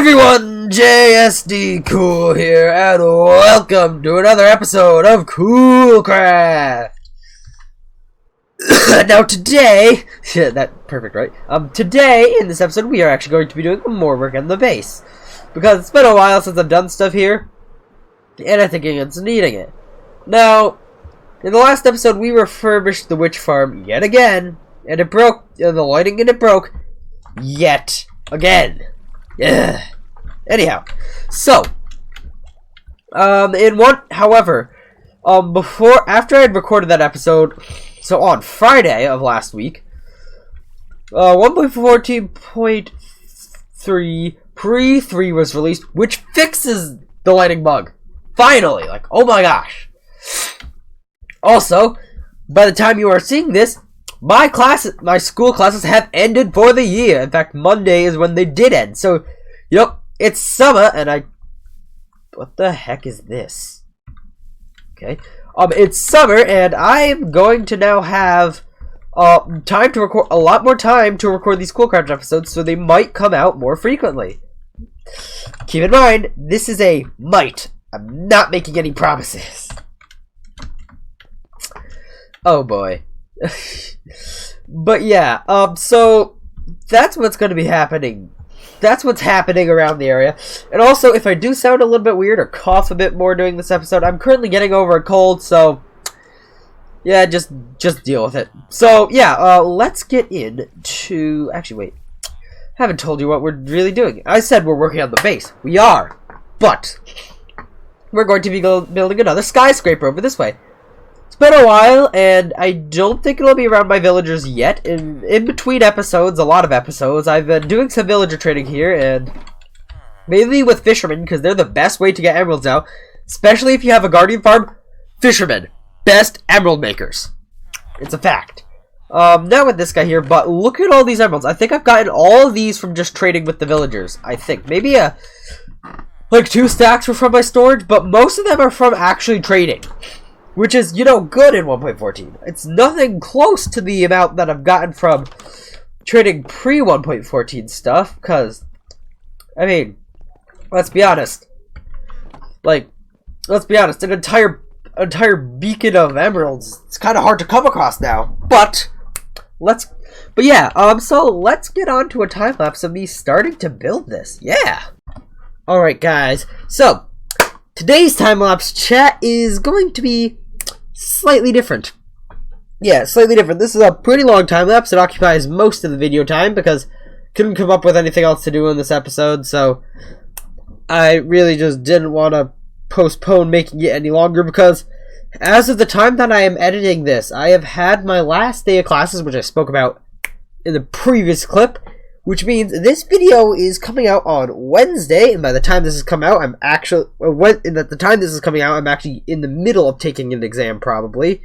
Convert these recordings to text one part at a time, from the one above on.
everyone, JSD Cool here, and welcome to another episode of Coolcraft. Now today, perfect, right? Today in this episode, we are actually going to be doing more work on the base because it's been a while since I've done stuff here, and I think it's needing it. Now, in the last episode, we refurbished the witch farm yet again, and it broke. The lighting in it broke yet again. Yeah. Anyhow, so after I had recorded that episode, so on Friday of last week, 1.14.3 pre-3 was released, which fixes the lighting bug. Finally, like, oh my gosh. Also, by the time you are seeing this, my school classes have ended for the year. In fact, Monday is when they did end. So, yep, it's summer, and what the heck is this? Okay, it's summer, and I'm going to now have time to record a lot more time to record these Coolcraft episodes, so they might come out more frequently. Keep in mind, this is a might. I'm not making any promises. Oh boy. But yeah, so that's what's going to be happening. That's what's happening around the area. And also, if I do sound a little bit weird or cough a bit more during this episode, I'm currently getting over a cold, so yeah, just deal with it. So yeah, let's get into. Actually, wait, I haven't told you what we're really doing. I said we're working on the base. We are, but we're going to be building another skyscraper over this way. It's been a while, and I don't think it'll be around my villagers yet. In between episodes, a lot of episodes, I've been doing some villager trading here, and mainly with fishermen, because they're the best way to get emeralds now. Especially if you have a guardian farm, fishermen, best emerald makers. It's a fact. Not with this guy here, but look at all these emeralds. I think I've gotten all of these from just trading with the villagers. I think. Maybe like 2 stacks were from my storage, but most of them are from actually trading. Which is, good in 1.14. It's nothing close to the amount that I've gotten from trading pre-1.14 stuff, because, I mean, let's be honest. An entire beacon of emeralds, it's kind of hard to come across now. So let's get on to a time-lapse of me starting to build this. Yeah! Alright, guys. So, today's time-lapse chat is going to be slightly different. Yeah, slightly different. This is a pretty long time lapse. It occupies most of the video time because I couldn't come up with anything else to do in this episode, so I really just didn't want to postpone making it any longer because as of the time that I am editing this, I have had my last day of classes, which I spoke about in the previous clip, which means this video is coming out on Wednesday, and by the time this has come out, I'm actually in the middle of taking an exam, probably.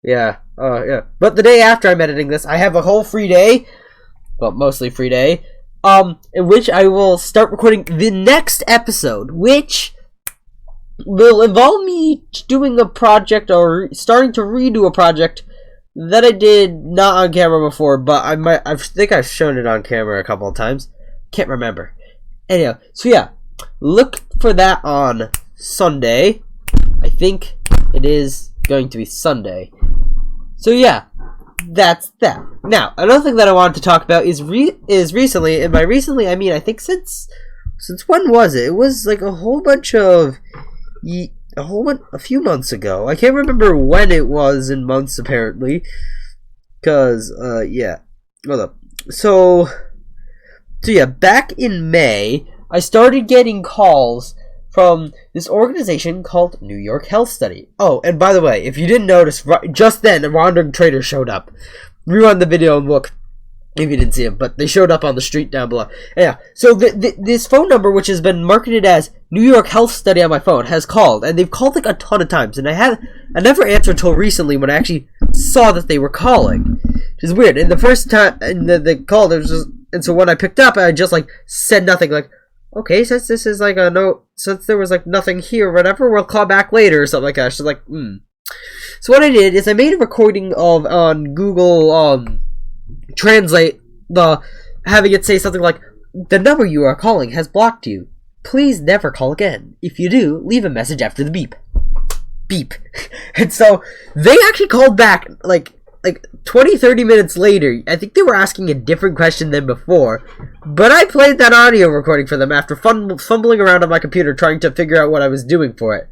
Yeah. But the day after I'm editing this, I have a whole free day, well, mostly free day, in which I will start recording the next episode, which will involve me doing a project or starting to redo a project that I did not on camera before, but I think I've shown it on camera a couple of times. Can't remember. Anyhow, so yeah, look for that on Sunday. I think it is going to be Sunday. So yeah, that's that. Now, another thing that I wanted to talk about is recently, and by recently I mean I think since when was it? It was like a few months ago. I can't remember when it was in months, apparently. Because, yeah. Hold up. So yeah, back in May, I started getting calls from this organization called New York Health Study. Oh, and by the way, if you didn't notice, just then, a wandering trader showed up. Rewind the video and look if you didn't see him, but they showed up on the street down below. Yeah, so this phone number, which has been marketed as New York Health Study on my phone, has called, and they've called like a ton of times, and I never answered until recently when I actually saw that they were calling, which is weird. And the first time they called, it was just, and so when I picked up, I just like said nothing, like, okay, since this is like a no, since there was like nothing here, or whatever, we'll call back later or something like that. She's like, So what I did is I made a recording of on Google Translate having it say something like, The number you are calling has blocked you. Please never call again. If you do, leave a message after the beep. Beep. And so, they actually called back, like 20-30 minutes later. I think they were asking a different question than before. But I played that audio recording for them after fumbling around on my computer trying to figure out what I was doing for it.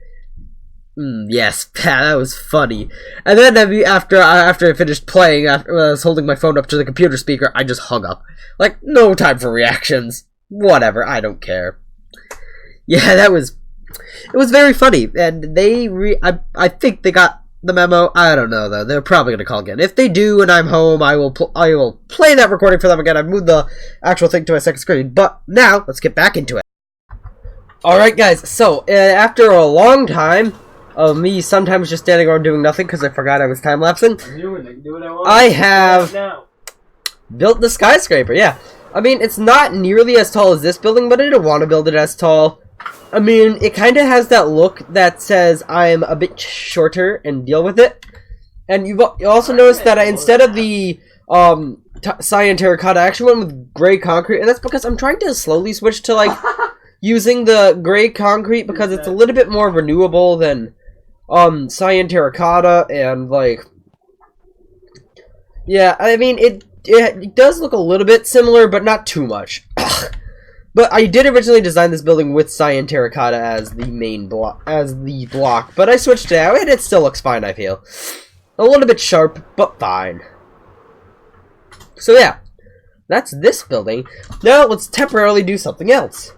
Yes, that was funny. And then after I finished playing, after I was holding my phone up to the computer speaker, I just hung up. Like, no time for reactions. Whatever, I don't care. Yeah, it was very funny, and I think they got the memo. I don't know though. They're probably gonna call again. If they do, and I'm home, I will play that recording for them again. I moved the actual thing to my second screen, but now let's get back into it. All right, guys. So after a long time of me sometimes just standing around doing nothing because I forgot I was time lapsing, I have built the skyscraper. Yeah, I mean it's not nearly as tall as this building, but I didn't want to build it as tall. I mean, it kind of has that look that says I'm a bit shorter and deal with it. And you also notice that instead of the cyan terracotta, I actually went with gray concrete, and that's because I'm trying to slowly switch to like using the gray concrete because it's a little bit more renewable than cyan terracotta, and like, yeah, I mean it does look a little bit similar, but not too much. But I did originally design this building with cyan terracotta as the main block, but I switched it out, and it still looks fine, I feel. A little bit sharp, but fine. So yeah, that's this building. Now let's temporarily do something else.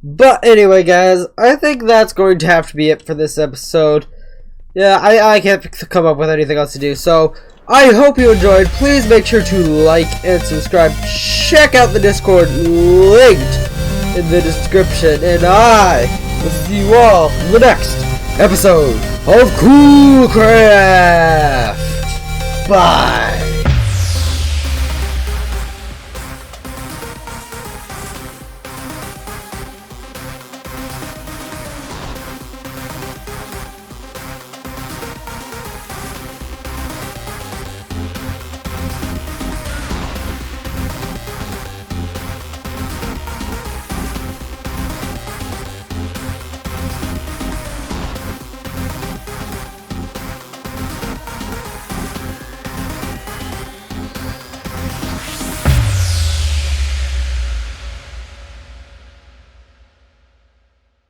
But anyway, guys, I think that's going to have to be it for this episode. Yeah, I can't come up with anything else to do, so I hope you enjoyed. Please make sure to like and subscribe. Check out the Discord linked in the description, and I will see you all in the next episode of Cool Craft. Bye.